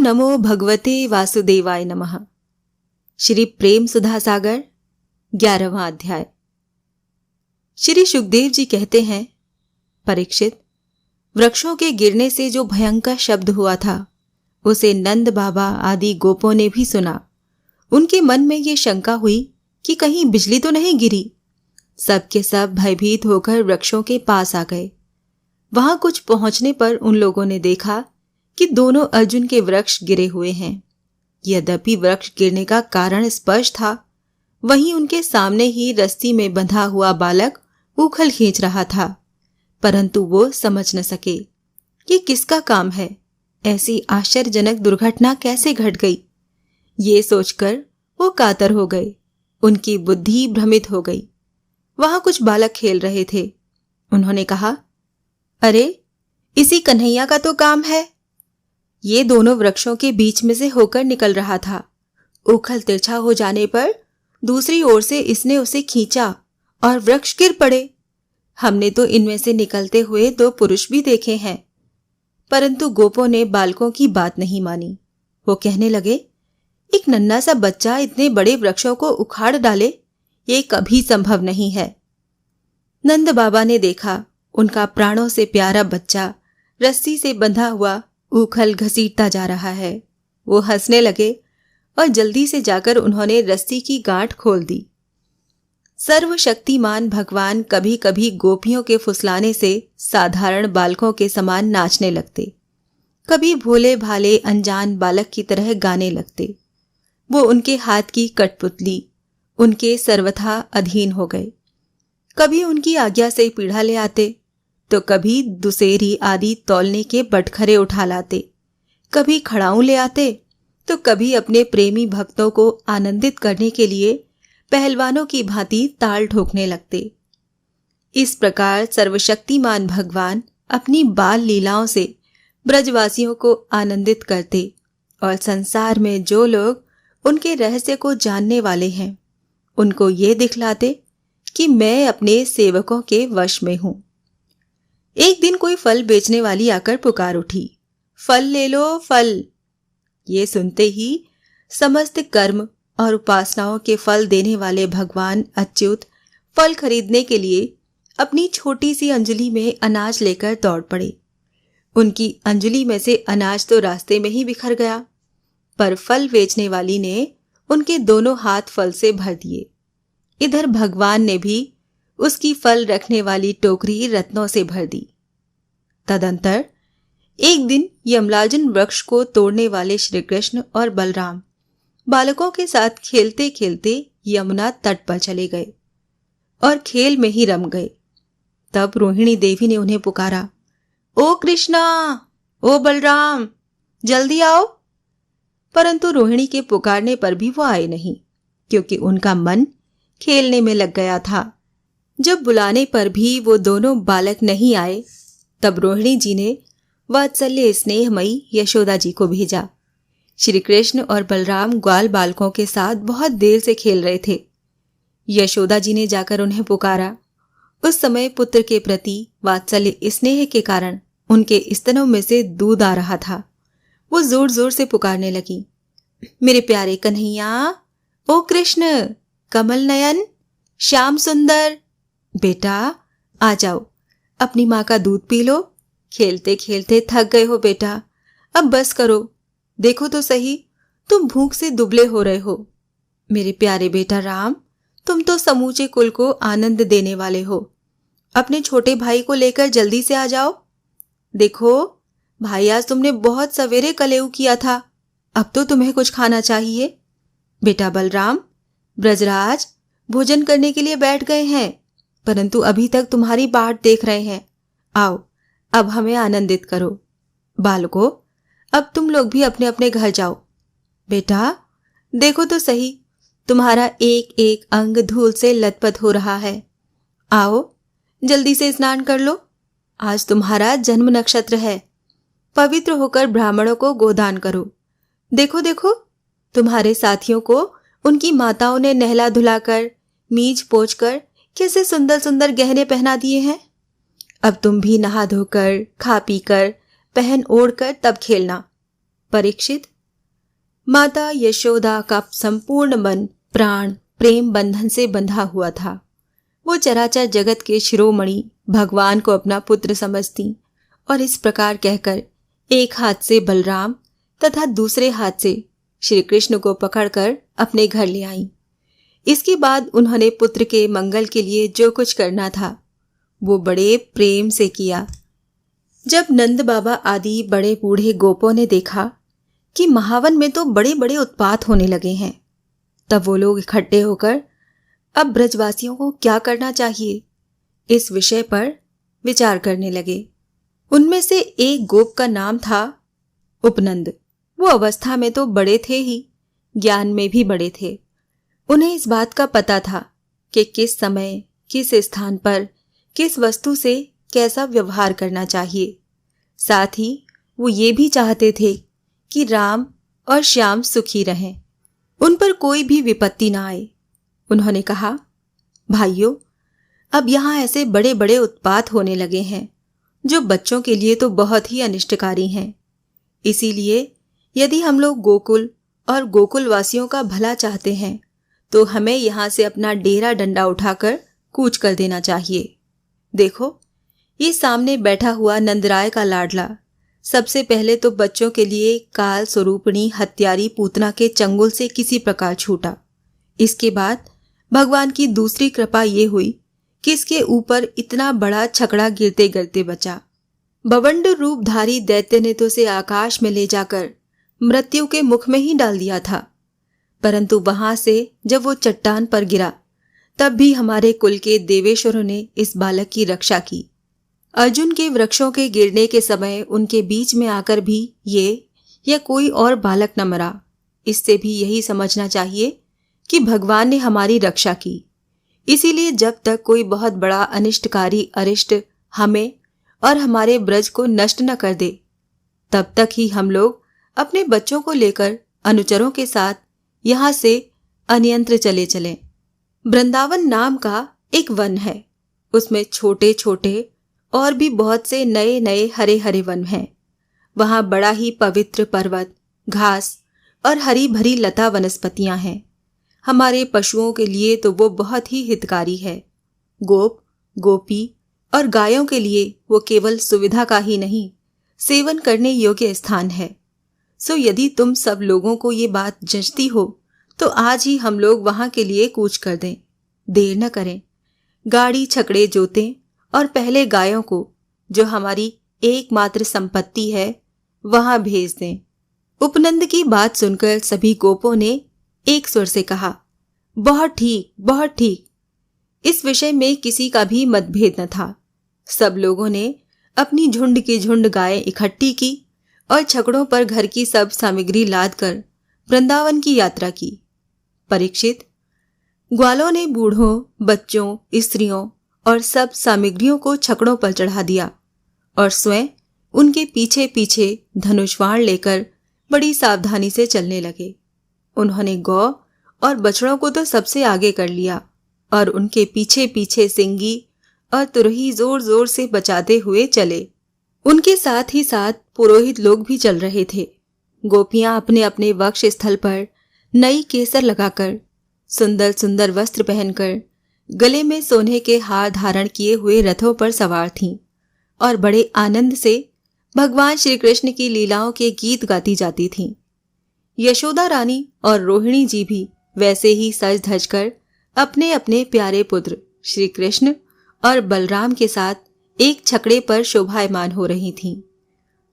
नमो भगवते वासुदेवाय नमः। श्री प्रेम सुधा सागर 11वां अध्याय। श्री सुखदेव जी कहते हैं, परीक्षित, वृक्षों के गिरने से जो भयंकर शब्द हुआ था उसे नंद बाबा आदि गोपों ने भी सुना। उनके मन में ये शंका हुई कि कहीं बिजली तो नहीं गिरी। सब के सब भयभीत होकर वृक्षों के पास आ गए। वहां कुछ पहुंचने पर उन लोगों ने देखा कि दोनों अर्जुन के वृक्ष गिरे हुए हैं। यद्यपि वृक्ष गिरने का कारण स्पष्ट था, वहीं उनके सामने ही रस्सी में बंधा हुआ बालक उखल खींच रहा था, परंतु वो समझ न सके कि किसका काम है। ऐसी आश्चर्यजनक दुर्घटना कैसे घट गई, ये सोचकर वो कातर हो गए। उनकी बुद्धि भ्रमित हो गई। वहां कुछ बालक खेल रहे थे। उन्होंने कहा, अरे, इसी कन्हैया का तो काम है। ये दोनों वृक्षों के बीच में से होकर निकल रहा था। उखल तिरछा हो जाने पर दूसरी ओर से इसने उसे खींचा और वृक्ष गिर पड़े। हमने तो इनमें से निकलते हुए 2 पुरुष भी देखे हैं। परंतु गोपों ने बालकों की बात नहीं मानी। वो कहने लगे, एक नन्हा सा बच्चा इतने बड़े वृक्षों को उखाड़ डाले, ये कभी संभव नहीं है। नंद बाबा ने देखा उनका प्राणों से प्यारा बच्चा रस्सी से बंधा हुआ उखल घसीटता जा रहा है। वो हंसने लगे और जल्दी से जाकर उन्होंने रस्सी की गांठ खोल दी। सर्वशक्तिमान भगवान कभी कभी गोपियों के फुसलाने से साधारण बालकों के समान नाचने लगते, कभी भोले भाले अनजान बालक की तरह गाने लगते। वो उनके हाथ की कठपुतली उनके सर्वथा अधीन हो गए। कभी उनकी आज्ञा से पीढ़ा ले आते, तो कभी दुसेरी आदि तौलने के बटखरे उठा लाते, कभी खड़ाऊं ले आते, तो कभी अपने प्रेमी भक्तों को आनंदित करने के लिए पहलवानों की भांति ताल ठोकने लगते। इस प्रकार सर्वशक्तिमान भगवान अपनी बाल लीलाओं से ब्रजवासियों को आनंदित करते और संसार में जो लोग उनके रहस्य को जानने वाले हैं उनको ये दिखलाते कि मैं अपने सेवकों के वश में हूं। एक दिन कोई फल बेचने वाली आकर पुकार उठी, फल ले लो, फल। ये सुनते ही समस्त कर्म और उपासनाओं के फल देने वाले भगवान अच्युत फल खरीदने के लिए अपनी छोटी सी अंजलि में अनाज लेकर दौड़ पड़े। उनकी अंजलि में से अनाज तो रास्ते में ही बिखर गया, पर फल बेचने वाली ने उनके दोनों हाथ फल से भर दिए। इधर भगवान ने भी उसकी फल रखने वाली टोकरी रत्नों से भर दी। तदंतर एक दिन यमलाजन वृक्ष को तोड़ने वाले श्री कृष्ण और बलराम बालकों के साथ खेलते खेलते यमुना तट पर चले गए और खेल में ही रम गए। तब रोहिणी देवी ने उन्हें पुकारा, ओ कृष्णा, ओ बलराम, जल्दी आओ। परंतु रोहिणी के पुकारने पर भी वो आए नहीं, क्योंकि उनका मन खेलने में लग गया था। जब बुलाने पर भी वो दोनों बालक नहीं आए, तब रोहिणी जी ने वात्सल्य स्नेहमयी यशोदा जी को भेजा। श्री कृष्ण और बलराम ग्वाल बालकों के साथ बहुत देर से खेल रहे थे। यशोदा जी ने जाकर उन्हें पुकारा। उस समय पुत्र के प्रति वात्सल्य स्नेह के कारण उनके स्तनों में से दूध आ रहा था। वो जोर जोर से पुकारने लगी, मेरे प्यारे कन्हैया, ओ कृष्ण, कमल नयन, श्याम सुंदर, बेटा आ जाओ, अपनी माँ का दूध पी लो। खेलते खेलते थक गए हो बेटा, अब बस करो। देखो तो सही, तुम भूख से दुबले हो रहे हो। मेरे प्यारे बेटा राम, तुम तो समूचे कुल को आनंद देने वाले हो। अपने छोटे भाई को लेकर जल्दी से आ जाओ। देखो भाई, आज तुमने बहुत सवेरे कलेऊ किया था, अब तो तुम्हें कुछ खाना चाहिए। बेटा बलराम, ब्रजराज भोजन करने के लिए बैठ गए हैं, परंतु अभी तक तुम्हारी बाट देख रहे हैं। आओ, अब हमें आनंदित करो। बालकों, अब तुम लोग भी अपने अपने घर जाओ। बेटा देखो तो सही, तुम्हारा एक एक अंग धूल से लथपथ हो रहा है। आओ जल्दी से स्नान कर लो, आज तुम्हारा जन्म नक्षत्र है। पवित्र होकर ब्राह्मणों को गोदान करो। देखो देखो, तुम्हारे साथियों को उनकी माताओं ने नहला धुलाकर मीज पोंछकर कैसे सुंदर सुंदर गहने पहना दिए हैं। अब तुम भी नहा धोकर खा पीकर पहन ओढ़कर तब खेलना। परीक्षित, माता यशोदा का संपूर्ण मन प्राण प्रेम बंधन से बंधा हुआ था। वो चराचर जगत के शिरोमणि भगवान को अपना पुत्र समझती और इस प्रकार कहकर एक हाथ से बलराम तथा दूसरे हाथ से श्री कृष्ण को पकड़कर अपने घर ले आई। इसके बाद उन्होंने पुत्र के मंगल के लिए जो कुछ करना था वो बड़े प्रेम से किया। जब नंद बाबा आदि बड़े बूढ़े गोपों ने देखा कि महावन में तो बड़े बड़े उत्पात होने लगे हैं, तब वो लोग इकट्ठे होकर अब ब्रजवासियों को क्या करना चाहिए इस विषय पर विचार करने लगे। उनमें से एक गोप का नाम था उपनंद। वो अवस्था में तो बड़े थे ही, ज्ञान में भी बड़े थे। उन्हें इस बात का पता था कि किस समय किस स्थान पर किस वस्तु से कैसा व्यवहार करना चाहिए। साथ ही वो ये भी चाहते थे कि राम और श्याम सुखी रहें, उन पर कोई भी विपत्ति ना आए। उन्होंने कहा, भाइयों, अब यहाँ ऐसे बड़े बड़े उत्पात होने लगे हैं जो बच्चों के लिए तो बहुत ही अनिष्टकारी हैं। इसीलिए यदि हम लोग गोकुल और गोकुलवासियों का भला चाहते हैं तो हमें यहाँ से अपना डेरा डंडा उठाकर कूच कर देना चाहिए। देखो, ये सामने बैठा हुआ नंदराय का लाडला सबसे पहले तो बच्चों के लिए काल स्वरूपिणी हत्यारी पूतना के चंगुल से किसी प्रकार छूटा। इसके बाद भगवान की दूसरी कृपा ये हुई कि इसके ऊपर इतना बड़ा छकड़ा गिरते गिरते बचा। बवंड रूपधारी दैत्य ने तो उसे आकाश में ले जाकर मृत्यु के मुख में ही डाल दिया था, परंतु वहां से जब वो चट्टान पर गिरा तब भी हमारे कुल के देवेश्वरों ने इस बालक की रक्षा की। अर्जुन के वृक्षों के गिरने के समय उनके बीच में आकर भी ये या कोई और बालक न मरा। इससे भी यही समझना चाहिए कि भगवान ने हमारी रक्षा की। इसीलिए जब तक कोई बहुत बड़ा अनिष्टकारी अरिष्ट हमें और हमारे ब्रज को नष्ट न कर दे, तब तक ही हम लोग अपने बच्चों को लेकर अनुचरों के साथ यहाँ से अन्यंत्र चले चलें। वृंदावन नाम का एक वन है, उसमें छोटे छोटे और भी बहुत से नए नए हरे हरे वन हैं। वहाँ बड़ा ही पवित्र पर्वत, घास और हरी भरी लता वनस्पतियां हैं। हमारे पशुओं के लिए तो वो बहुत ही हितकारी है। गोप, गोपी और गायों के लिए वो केवल सुविधा का ही नहीं, सेवन करने योग्य स्थान है। सो यदि तुम सब लोगों को ये बात जचती हो तो आज ही हम लोग वहां के लिए कूच कर दें। देर न करें, गाड़ी छकड़े जोतें और पहले गायों को, जो हमारी एकमात्र संपत्ति है, वहां भेज दें। उपनंद की बात सुनकर सभी गोपों ने एक स्वर से कहा, बहुत ठीक, बहुत ठीक। इस विषय में किसी का भी मतभेद न था। सब लोगों ने अपनी झुंड की झुंड गायें इकट्ठी की और छकड़ों पर घर की सब सामग्री लाद कर वृंदावन की यात्रा की। परीक्षित, ग्वालों ने बूढ़ों, बच्चों, स्त्रियों और सब सामग्रियों को छकड़ों पर चढ़ा दिया और स्वयं उनके पीछे पीछे धनुष्वाण लेकर बड़ी सावधानी से चलने लगे। उन्होंने गौ और बछड़ों को तो सबसे आगे कर लिया और उनके पीछे पीछे सिंगी और तुरही जोर जोर से बचाते हुए चले। उनके साथ ही साथ पुरोहित लोग भी चल रहे थे। गोपियां अपने अपने वक्ष स्थल पर नई केसर लगाकर, सुंदर सुंदर वस्त्र पहनकर, गले में सोने के हार धारण किए हुए रथों पर सवार थीं और बड़े आनंद से भगवान श्री कृष्ण की लीलाओं के गीत गाती जाती थीं। यशोदा रानी और रोहिणी जी भी वैसे ही सज धज कर अपने अपने प्यारे पुत्र श्री कृष्ण और बलराम के साथ एक छकड़े पर शोभायमान हो रही थीं।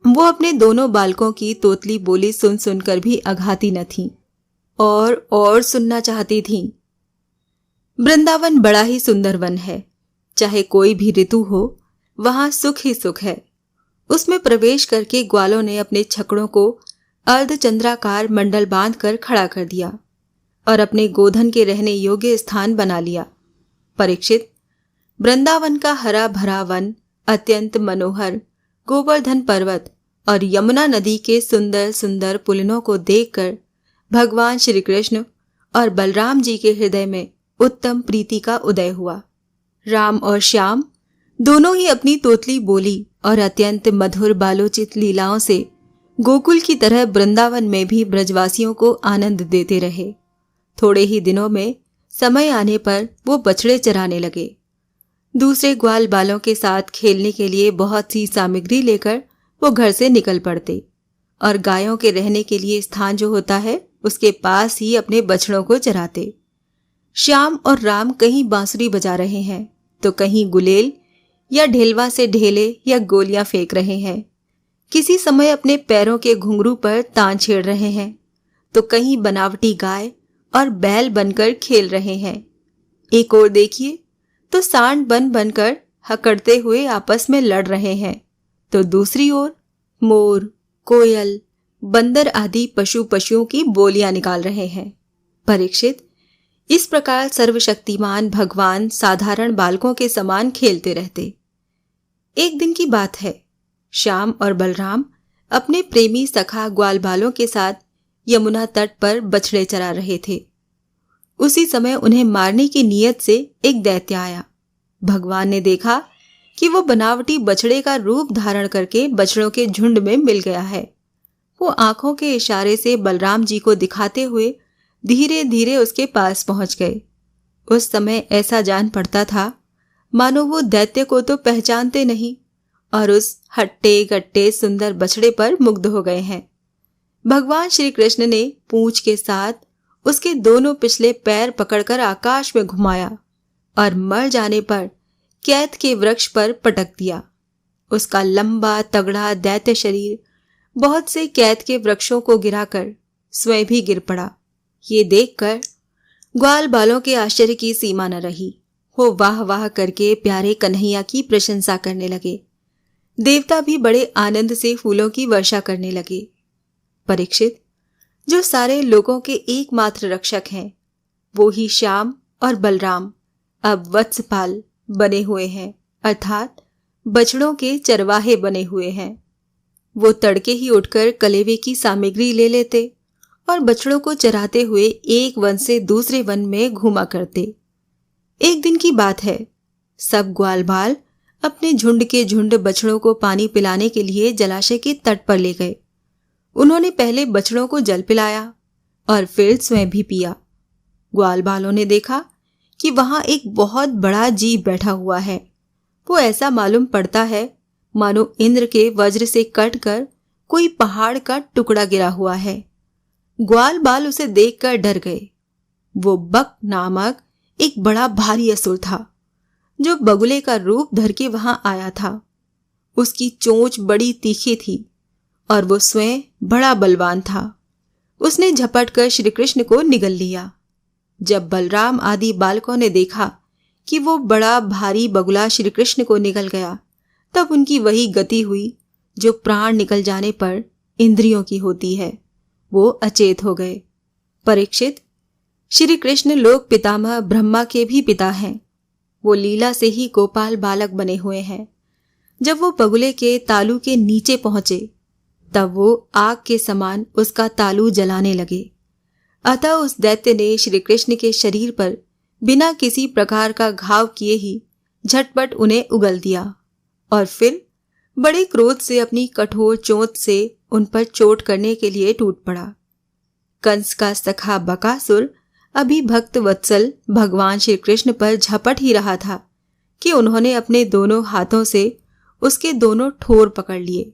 वो अपने दोनों बालकों की तोतली बोली सुन सुनकर भी अघाती न थीं और सुनना चाहती थीं। वृंदावन बड़ा ही सुंदर वन है। चाहे कोई भी ऋतु हो, वहां सुख ही सुख है। उसमें प्रवेश करके ग्वालों ने अपने छकड़ों को अर्धचंद्राकार मंडल बांधकर खड़ा कर दिया और अपने गोधन के रहने योग्य स्थान बना लिया। परीक्षित, वृंदावन का हरा भरा वन, अत्यंत मनोहर गोवर्धन पर्वत और यमुना नदी के सुंदर सुंदर पुलिनों को देखकर भगवान श्री कृष्ण और बलराम जी के हृदय में उत्तम प्रीति का उदय हुआ। राम और श्याम दोनों ही अपनी तोतली बोली और अत्यंत मधुर बालोचित लीलाओं से गोकुल की तरह वृंदावन में भी ब्रजवासियों को आनंद देते रहे। थोड़े ही दिनों में समय आने पर वो बछड़े चराने लगे। दूसरे ग्वाल बालों के साथ खेलने के लिए बहुत सी सामग्री लेकर वो घर से निकल पड़ते और गायों के रहने के लिए स्थान जो होता है उसके पास ही अपने बछड़ों को चराते। श्याम और राम कहीं बांसुरी बजा रहे हैं तो कहीं गुलेल या ढेलवा से ढेले या गोलियां फेंक रहे हैं। किसी समय अपने पैरों के घुंघरू पर तान छेड़ रहे हैं तो कहीं बनावटी गाय और बैल बनकर खेल रहे हैं। एक और देखिए तो सांड बनकर हकड़ते हुए आपस में लड़ रहे हैं तो दूसरी ओर मोर, कोयल, बंदर आदि पशुओं की बोलियां निकाल रहे हैं। परीक्षित, इस प्रकार सर्वशक्तिमान भगवान साधारण बालकों के समान खेलते रहते। एक दिन की बात है, श्याम और बलराम अपने प्रेमी सखा ग्वाल बालों के साथ यमुना तट पर बछड़े चरा रहे थे। उसी समय उन्हें मारने की नीयत से एक दैत्य आया। भगवान ने देखा कि वो बनावटी बछड़े का रूप धारण करके बछड़ों के झुंड में मिल गया है। वो आंखों के इशारे से बलराम जी को दिखाते हुए धीरे धीरे उसके पास पहुंच गए। उस समय ऐसा जान पड़ता था मानो वो दैत्य को तो पहचानते नहीं और उस हट्टे गट्टे सुंदर बछड़े पर मुग्ध हो गए हैं। भगवान श्री कृष्ण ने पूंछ के साथ उसके दोनों पिछले पैर पकड़कर आकाश में घुमाया और मर जाने पर कैथ के वृक्ष पर पटक दिया। उसका लंबा तगड़ा दैत्य शरीर बहुत से कैथ के वृक्षों को गिराकर स्वयं भी गिर पड़ा। ये देखकर ग्वाल बालों के आश्चर्य की सीमा न रही। वो वाह वाह करके प्यारे कन्हैया की प्रशंसा करने लगे। देवता भी बड़े आनंद से फूलों की वर्षा करने लगे। परीक्षित, जो सारे लोगों के एकमात्र रक्षक हैं वो ही श्याम और बलराम अब वत्सपाल बने हुए हैं, अर्थात बछड़ों के चरवाहे बने हुए हैं। वो तड़के ही उठकर कलेवे की सामग्री ले लेते और बछड़ों को चराते हुए एक वन से दूसरे वन में घूमा करते। एक दिन की बात है, सब ग्वाल बाल अपने झुंड के झुंड बछड़ों को पानी पिलाने के लिए जलाशय के तट पर ले गए। उन्होंने पहले बछड़ों को जल पिलाया और फिर स्वयं भी पिया। ग्वाल बालों ने देखा कि वहां एक बहुत बड़ा जीव बैठा हुआ है। वो ऐसा मालूम पड़ता है मानो इंद्र के वज्र से कटकर कोई पहाड़ का टुकड़ा गिरा हुआ है। ग्वाल बाल उसे देखकर डर गए। वो बक नामक एक बड़ा भारी असुर था जो बगुले का रूप धर के वहां आया था। उसकी चोंच बड़ी तीखी थी और वो स्वयं बड़ा बलवान था। उसने झपट कर श्री कृष्ण को निगल लिया। जब बलराम आदि बालकों ने देखा कि वो बड़ा भारी बगुला श्री कृष्ण को निगल गया, तब उनकी वही गति हुई जो प्राण निकल जाने पर इंद्रियों की होती है। वो अचेत हो गए। परीक्षित, श्री कृष्ण लोक पितामह ब्रह्मा के भी पिता हैं। वो लीला से ही गोपाल बालक बने हुए हैं। जब वो बगुले के तालू के नीचे पहुंचे तब वो आग के समान उसका तालू जलाने लगे। अतः उस दैत्य ने श्री कृष्ण के शरीर पर बिना किसी प्रकार का घाव किए ही झटपट उन्हें उगल दिया और फिर बड़े क्रोध से अपनी कठोर चोंच से उन पर चोट करने के लिए टूट पड़ा। कंस का सखा बकासुर अभी भक्त वत्सल भगवान श्री कृष्ण पर झपट ही रहा था कि उन्होंने अपने दोनों हाथों से उसके दोनों ठोर पकड़ लिए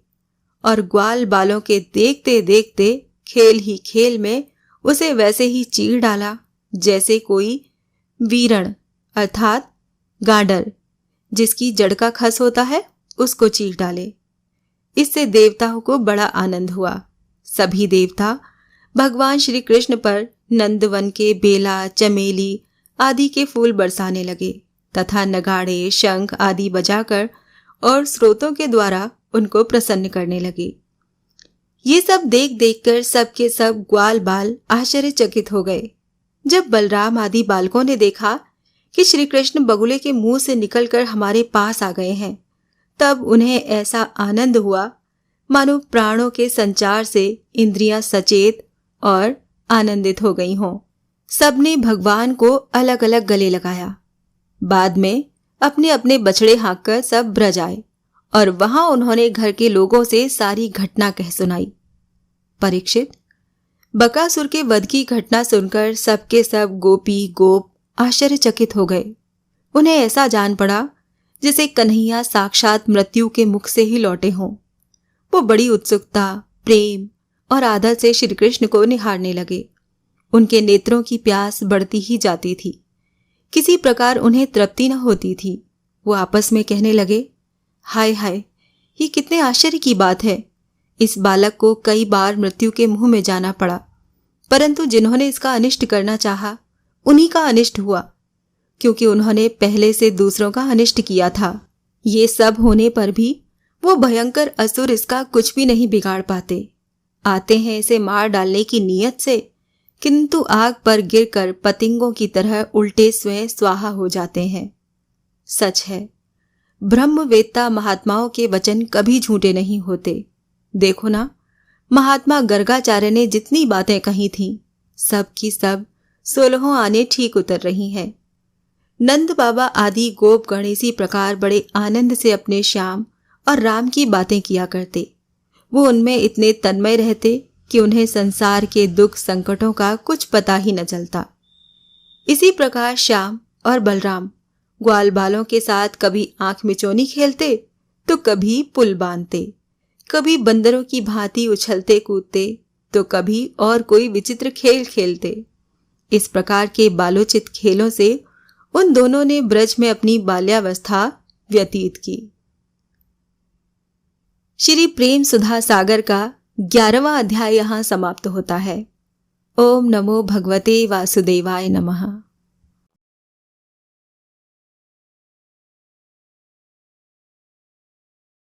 और ग्वाल बालों के देखते देखते खेल ही खेल में उसे वैसे ही चीर डाला जैसे कोई वीरण अर्थात गाडर जिसकी जड़ का खस होता है उसको चीर डाले। इससे देवताओं को बड़ा आनंद हुआ। सभी देवता भगवान श्री कृष्ण पर नंदवन के बेला, चमेली आदि के फूल बरसाने लगे तथा नगाड़े, शंख आदि बजाकर और स्रोतों के द्वारा उनको प्रसन्न करने लगे। ये सब देख देखकर सबके सब ग्वाल बाल आश्चर्यचकित हो गए। जब बलराम आदि बालकों ने देखा कि श्री कृष्ण बगुले के मुंह से निकलकर हमारे पास आ गए हैं, तब उन्हें ऐसा आनंद हुआ मानो प्राणों के संचार से इंद्रियां सचेत और आनंदित हो गई हों। सबने भगवान को अलग अलग गले लगाया। बाद में अपने अपने बछड़े हाँककर सब ब्रज आए और वहां उन्होंने घर के लोगों से सारी घटना कह सुनाई। परीक्षित, बकासुर के वध की घटना सुनकर सबके सब गोपी गोप आश्चर्यचकित हो गए। उन्हें ऐसा जान पड़ा जैसे कन्हैया साक्षात मृत्यु के मुख से ही लौटे हों। वो बड़ी उत्सुकता, प्रेम और आदर से श्री कृष्ण को निहारने लगे। उनके नेत्रों की प्यास बढ़ती ही जाती थी। किसी प्रकार उन्हें तृप्ति न होती थी। वो आपस में कहने लगे, हाय हाय, ये कितने आश्चर्य की बात है। इस बालक को कई बार मृत्यु के मुंह में जाना पड़ा, परंतु जिन्होंने इसका अनिष्ट करना चाहा, उन्हीं का अनिष्ट हुआ, क्योंकि उन्होंने पहले से दूसरों का अनिष्ट किया था। ये सब होने पर भी वो भयंकर असुर इसका कुछ भी नहीं बिगाड़ पाते। आते हैं इसे मार डालने की नीयत से, किंतु आग पर गिरकर पतिंगों की तरह उल्टे स्वयं स्वाहा हो जाते हैं। सच है, ब्रह्मवेत्ता महात्माओं के वचन कभी झूठे नहीं होते। देखो ना, महात्मा गर्गाचार्य ने जितनी बातें कही थीं, सब की सब 16 आने ठीक उतर रही हैं। नंद बाबा आदि गोपगण इसी प्रकार बड़े आनंद से अपने श्याम और राम की बातें किया करते। वो उनमें इतने तन्मय रहते कि उन्हें संसार के दुख संकटों का कुछ पता ही न चलता। इसी प्रकार श्याम और बलराम ग्वाल बालों के साथ कभी आंख मिचौनी खेलते तो कभी पुल बांधते, कभी बंदरों की भांति उछलते कूदते तो कभी और कोई विचित्र खेल खेलते। इस प्रकार के बालोचित खेलों से उन दोनों ने ब्रज में अपनी बाल्यावस्था व्यतीत की। श्री प्रेम सुधा सागर का 11वां अध्याय यहाँ समाप्त होता है। ओम नमो भगवते वासुदेवाय नमः।